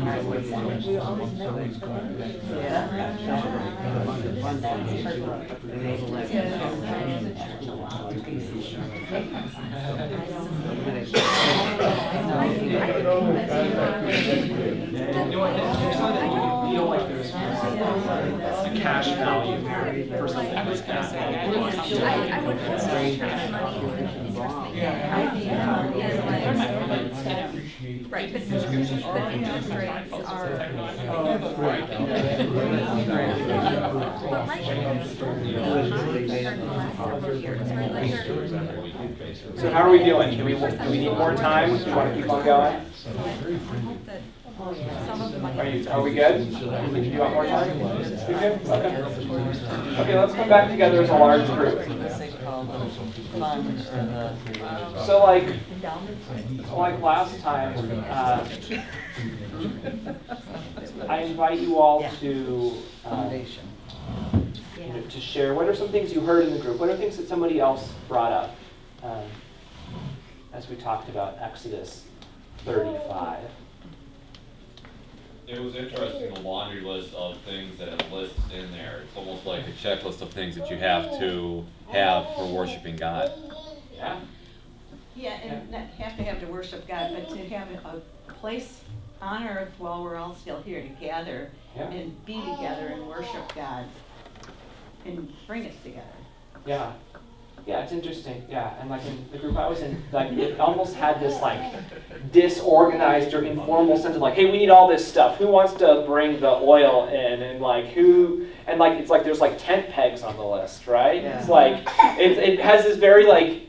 [SPEAKER 1] feel like there's a cash value for something like that.
[SPEAKER 11] I would consider cash money as an interest rate. Right, but interest rates are. But like several years, right, like they're.
[SPEAKER 1] So how are we doing? Do we need more time? Do you want to keep on going? Are we good? Do you want more time? You good? Okay. Okay, let's come back together as a large group. So like last time, I invite you all to to share. What are some things you heard in the group? What are things that somebody else brought up as we talked about Exodus 35?
[SPEAKER 13] It was interesting, the laundry list of things that it lists in there. It's almost like a checklist of things that you have to have for worshiping God.
[SPEAKER 1] Yeah.
[SPEAKER 3] Yeah, and not have to worship God, but to have a place on earth while we're all still here to gather and be together and worship God and bring us together.
[SPEAKER 1] Yeah. Yeah, it's interesting. Yeah, and like in the group I was in, like it almost had this like disorganized or informal sense of like, hey, we need all this stuff. Who wants to bring the oil in? And like who? And like it's like there's like tent pegs on the list, right?
[SPEAKER 9] Yeah.
[SPEAKER 1] It's like it has this very like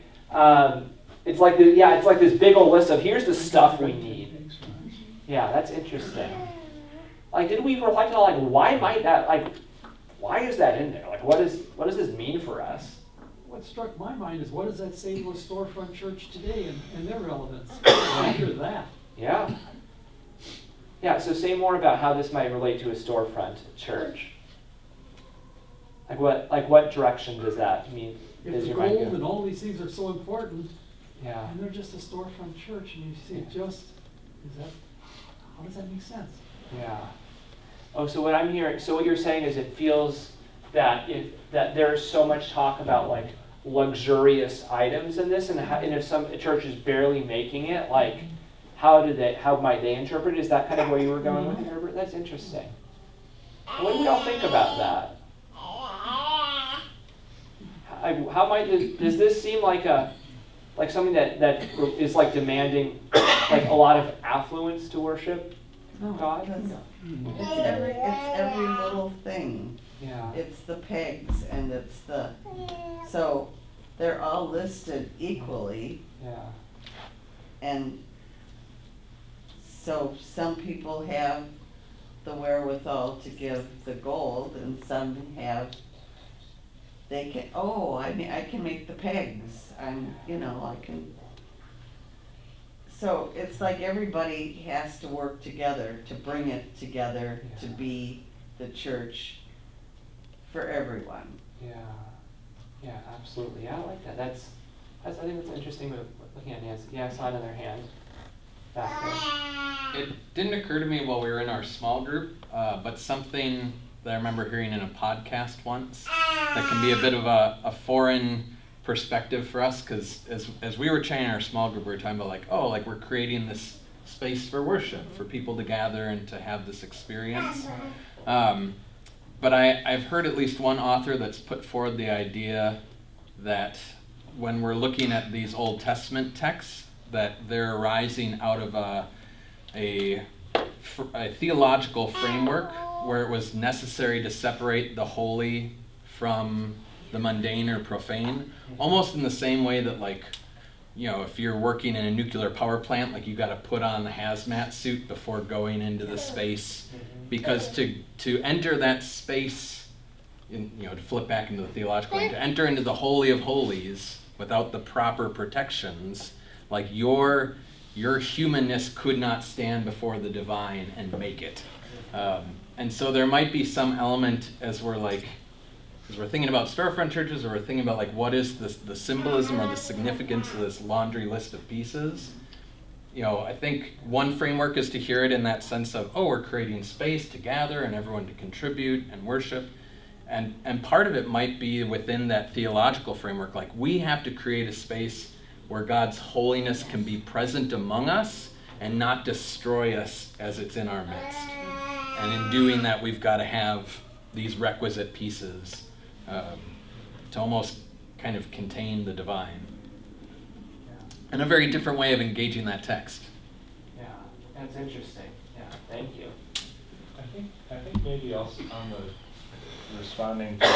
[SPEAKER 1] it's like it's like this big old list of here's the stuff we need. Yeah, that's interesting. Like, did we reflect on like why is that in there? Like, what does this mean for us?
[SPEAKER 10] What struck my mind is, what does that say to a storefront church today and their relevance? I hear that.
[SPEAKER 1] Yeah. Yeah, so say more about how this might relate to a storefront church. Like what direction does that mean?
[SPEAKER 10] If the gold and all these things are so important,
[SPEAKER 1] yeah,
[SPEAKER 10] and they're just a storefront church, and you see how does that make sense?
[SPEAKER 1] Yeah. Oh, so what you're saying is it feels that there's so much talk about like luxurious items in this, and if some church is barely making it, like how might they interpret it? Is that kind of where you were going with it, Herbert? That's interesting. What do we all think about that? Does this seem like something that is like demanding like a lot of affluence to worship God?
[SPEAKER 9] It's every little thing.
[SPEAKER 1] Yeah.
[SPEAKER 9] It's the pegs and so they're all listed equally.
[SPEAKER 1] Yeah.
[SPEAKER 9] And so some people have the wherewithal to give the gold and some I can make the pegs. So it's like everybody has to work together to bring it together to be the church for everyone.
[SPEAKER 1] Yeah. Yeah, absolutely. Yeah, I like that. I think that's interesting looking at Nancy. Yeah, I saw another hand back there.
[SPEAKER 6] It didn't occur to me while we were in our small group, but something that I remember hearing in a podcast once that can be a bit of a foreign perspective for us, because as we were training our small group, we were talking about like we're creating this space for worship, for people to gather and to have this experience. But I've heard at least one author that's put forward the idea that when we're looking at these Old Testament texts, that they're arising out of a theological framework where it was necessary to separate the holy from the mundane or profane, almost in the same way that like if you're working in a nuclear power plant, like you got to put on the hazmat suit before going into the space, because to enter that space, to flip back into the theological, to enter into the Holy of Holies without the proper protections, like your humanness could not stand before the divine and make it. And so there might be some element as we're thinking about storefront churches, or we're thinking about like what is the symbolism or the significance of this laundry list of pieces. I think one framework is to hear it in that sense of, we're creating space to gather and everyone to contribute and worship. And part of it might be within that theological framework, like we have to create a space where God's holiness can be present among us and not destroy us as it's in our midst. And in doing that, we've got to have these requisite pieces to almost kind of contain the divine. And a very different way of engaging that text.
[SPEAKER 1] Yeah, that's interesting. Yeah, thank you.
[SPEAKER 15] I think maybe also on the responding to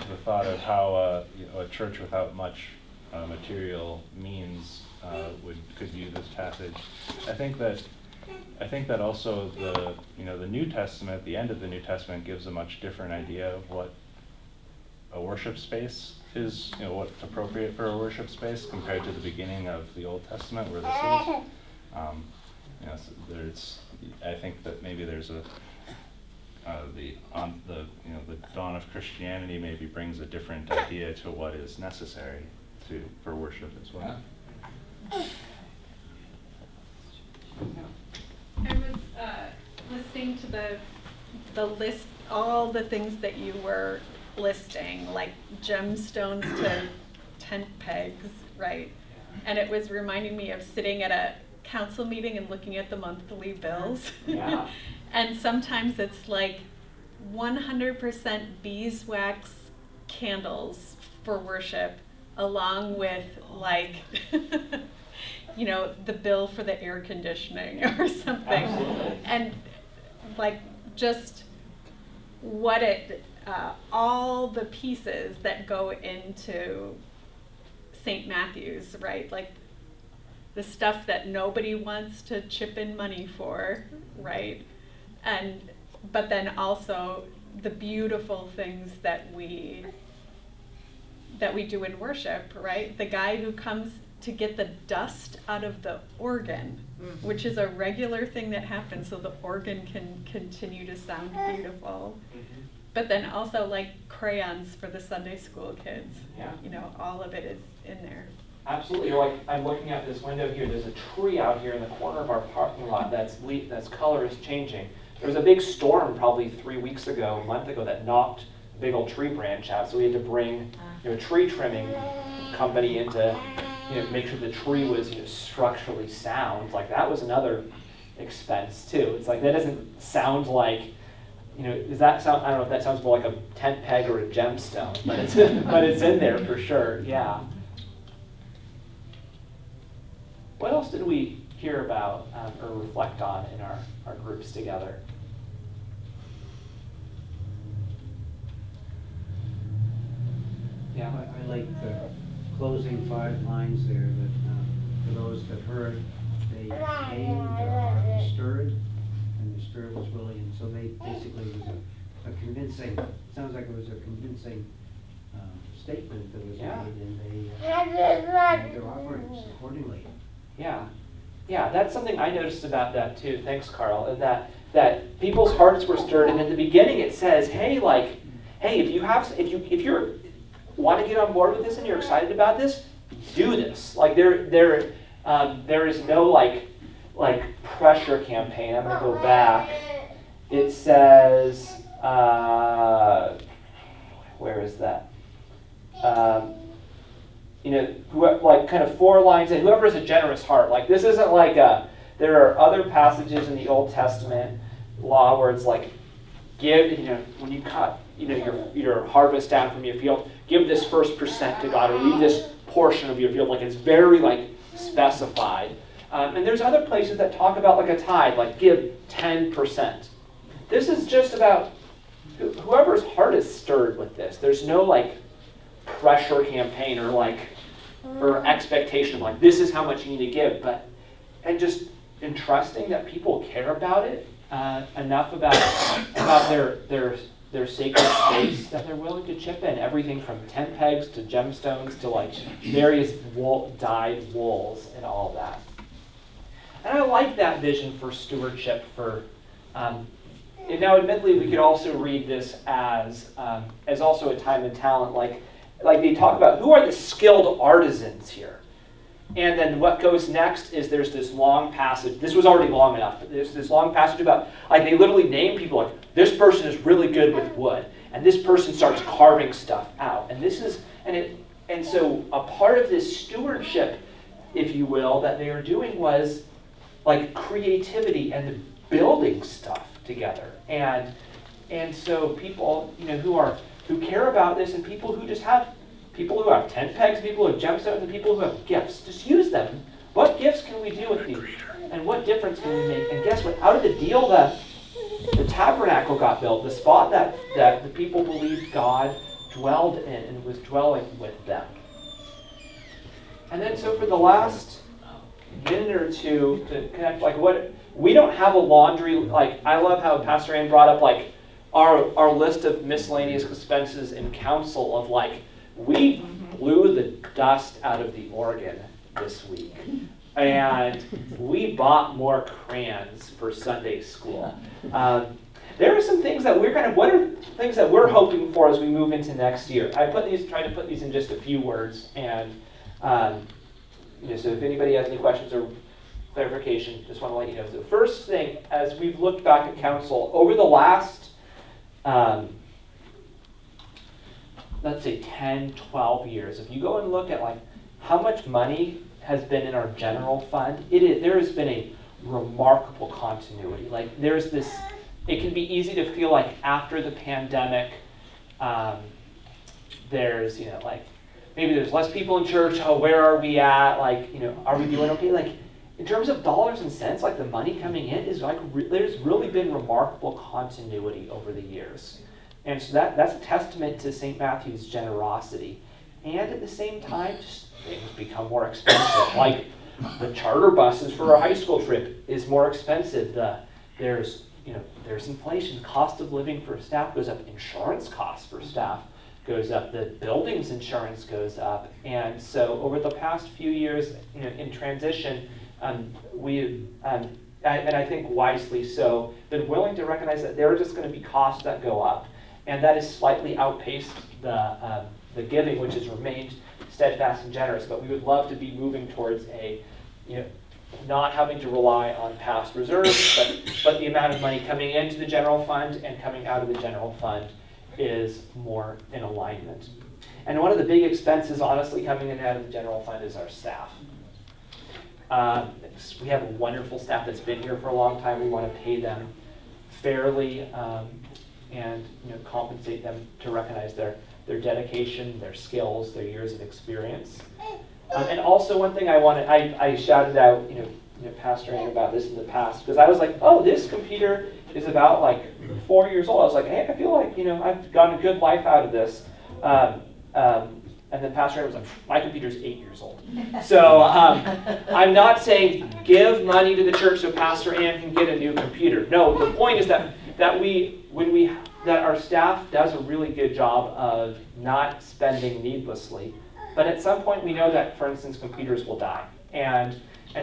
[SPEAKER 15] the thought of how a church without much material means could view this passage. I think that also the New Testament, the end of the New Testament, gives a much different idea of what a worship space is, what's appropriate for a worship space compared to the beginning of the Old Testament where this is. I think that maybe there's the dawn of Christianity maybe brings a different idea to what is necessary for worship as well.
[SPEAKER 8] I was listening to the list, all the things that you were listing, like gemstones to tent pegs, right? And it was reminding me of sitting at a council meeting and looking at the monthly bills.
[SPEAKER 1] Yeah.
[SPEAKER 8] And sometimes it's like 100% beeswax candles for worship, along with like, the bill for the air conditioning or something.
[SPEAKER 1] Absolutely.
[SPEAKER 8] And like just what all the pieces that go into St. Matthew's, right? Like the stuff that nobody wants to chip in money for, right? But then also the beautiful things that we do in worship, right? The guy who comes to get the dust out of the organ, which is a regular thing that happens so the organ can continue to sound beautiful. But then also like crayons for the Sunday school kids.
[SPEAKER 1] Yeah.
[SPEAKER 8] All of it is in there.
[SPEAKER 1] Absolutely. Like I'm looking at this window here. There's a tree out here in the corner of our parking lot that's color is changing. There was a big storm probably 3 weeks ago, a month ago, that knocked a big old tree branch out. So we had to bring a tree trimming company in to make sure the tree was structurally sound. Like that was another expense too. It's like that doesn't sound like does that sound? I don't know if that sounds more like a tent peg or a gemstone, but it's in there for sure. Yeah. What else did we hear about or reflect on in our groups together? Yeah.
[SPEAKER 4] I like the closing 5 lines there that for those that heard, they came, their heart was stirred, and the spirit was willing, and so they basically was a convincing, sounds like it was a convincing statement that was made, and they made their offerings accordingly.
[SPEAKER 1] Yeah, that's something I noticed about that too. Thanks, Carl. That people's hearts were stirred, and in the beginning it says, hey, if you want to get on board with this and you're excited about this, do this. Like there is no like pressure campaign. I'm gonna go back. It says, where is that? Kind of 4 lines in, whoever has a generous heart. Like this isn't like there are other passages in the Old Testament law where it's like, give, when you cut, your harvest down from your field, give this first % to God, or leave this portion of your field. Like it's very specified. And there's other places that talk about like a tithe, like give 10%. This is just about whoever's heart is stirred with this. There's no pressure campaign or or expectation of like, this is how much you need to give, and just entrusting that people care about it enough about their sacred space that they're willing to chip in everything from tent pegs to gemstones to like various dyed wools and all that. And I like that vision for stewardship for. And now, admittedly, we could also read this as also a time and talent, like they talk about who are the skilled artisans here. And then what goes next is there's this long passage. This was already long enough, but there's this long passage about, like, they literally name people like, this person is really good with wood, and this person starts carving stuff out. And so a part of this stewardship, if you will, that they were doing was like creativity and building stuff together. And so people, who care about this, and people who just have people who have tent pegs, people who have gemstones, and people who have gifts. Just use them. What gifts can we do with these? And what difference can we make? And guess what? Out of the deal, the tabernacle got built, the spot that the people believed God dwelled in and was dwelling with them. And then so for the last minute or two to connect, we don't have a laundry, I love how Pastor Ann brought up our list of miscellaneous expenses in council of we blew the dust out of the organ this week. And we bought more crayons for Sunday school. There are some things that what are things that we're hoping for as we move into next year? I tried to put these in just a few words. And so if anybody has any questions or clarification, just want to let you know. So the first thing, as we've looked back at council, over the last let's say 10, 12 years, if you go and look at how much money has been in our general fund, there has been a remarkable continuity. It can be easy to feel like after the pandemic, there's, maybe there's less people in church, where are we at? Are we doing okay? In terms of dollars and cents, the money coming in is there's really been remarkable continuity over the years. And so that's a testament to St. Matthew's generosity. And at the same time, things become more expensive. The charter buses for a high school trip is more expensive. There's inflation. Cost of living for staff goes up. Insurance costs for staff goes up. The building's insurance goes up. And so over the past few years, in transition, we and I think wisely so, been willing to recognize that there are just going to be costs that go up. And that has slightly outpaced the giving, which has remained steadfast and generous. But we would love to be moving towards not having to rely on past reserves, but the amount of money coming into the general fund and coming out of the general fund is more in alignment. And one of the big expenses, honestly, coming in and out of the general fund is our staff. We have a wonderful staff that's been here for a long time. We want to pay them fairly. And compensate them to recognize their dedication, their skills, their years of experience. And also one thing I shouted out, Pastor Ann about this in the past, because I was like, oh, this computer is about 4 years old. I was like, hey, I feel like, I've gotten a good life out of this. And then Pastor Ann was like, my computer's 8 years old. So I'm not saying give money to the church so Pastor Ann can get a new computer. No, the point is that our staff does a really good job of not spending needlessly. But at some point we know that, for instance, computers will die. And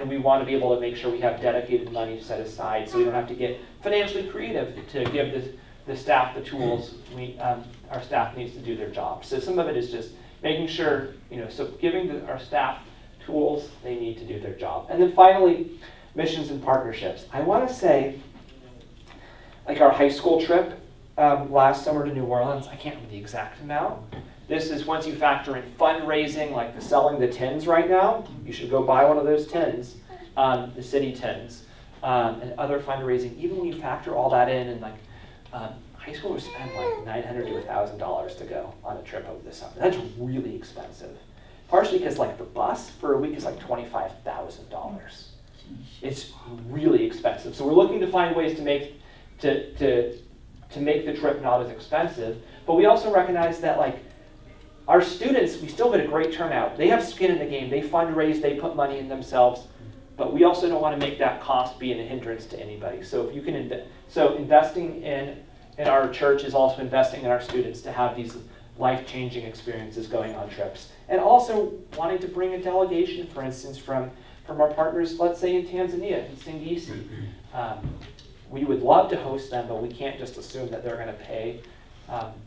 [SPEAKER 1] we want to be able to make sure we have dedicated money set aside so we don't have to get financially creative to give the staff the tools our staff needs to do their job. So some of it is just making sure, so giving our staff tools they need to do their job. And then finally, missions and partnerships. I want to say, our high school trip last summer to New Orleans, I can't remember the exact amount. This is once you factor in fundraising, like selling the tins right now. You should go buy one of those tins, the city tins, and other fundraising. Even when you factor all that in, and high schoolers spend $900 to $1,000 to go on a trip over the summer. That's really expensive. Partially because the bus for a week is $25,000. It's really expensive. So we're looking to find ways to make the trip not as expensive, but we also recognize that our students, we still get a great turnout. They have skin in the game. They fundraise, they put money in themselves. But we also don't want to make that cost be a hindrance to anybody. So if you can, investing in our church is also investing in our students to have these life-changing experiences going on trips. And also wanting to bring a delegation, for instance, from our partners, let's say in Tanzania, in Singisi. We would love to host them, but we can't just assume that they're going to pay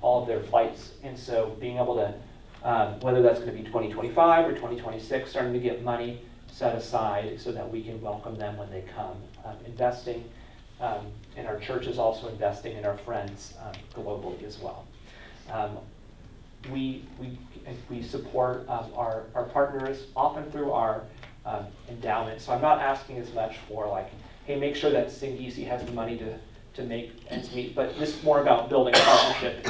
[SPEAKER 1] all of their flights. And so being able to, whether that's going to be 2025 or 2026, starting to get money set aside so that we can welcome them when they come. Investing in our church is also investing in our friends globally as well. We support our partners often through our endowment. So I'm not asking as much for like, hey, make sure that Singisi has the money to make ends meet, but this is more about building a partnership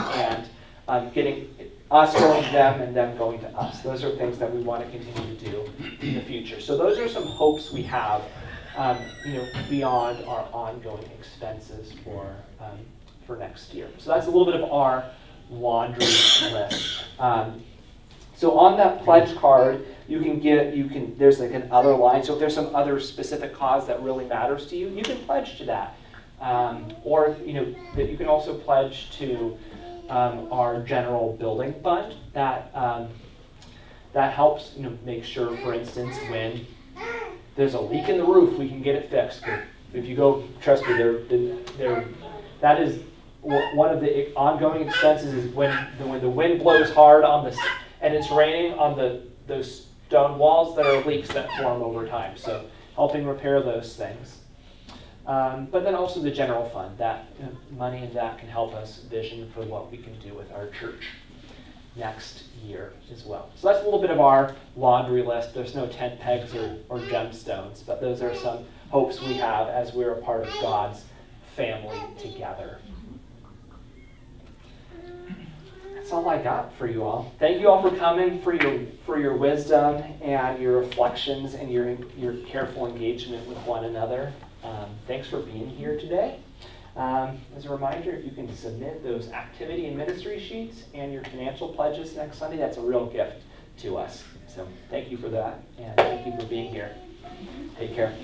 [SPEAKER 1] and getting us going to them and them going to us. Those are things that we want to continue to do in the future. So those are some hopes we have, beyond our ongoing expenses for next year. So that's a little bit of our laundry list. So on that pledge card, there's like an other line. So if there's some other specific cause that really matters to you, you can pledge to that. Or that you can also pledge to our general building fund that helps make sure, for instance, when there's a leak in the roof, we can get it fixed. If you go, trust me, that is one of the ongoing expenses is when the wind blows hard on this and it's raining on those stone walls, there are leaks that form over time. So helping repair those things. But then also the general fund, that money in that can help us vision for what we can do with our church next year as well. So that's a little bit of our laundry list. There's no tent pegs or gemstones, but those are some hopes we have as we're a part of God's family together. That's all I got for you all. Thank you all for coming, for your wisdom and your reflections and your careful engagement with one another. Thanks for being here today. As a reminder, if you can submit those activity and ministry sheets and your financial pledges next Sunday, that's a real gift to us. So thank you for that, and thank you for being here. Take care.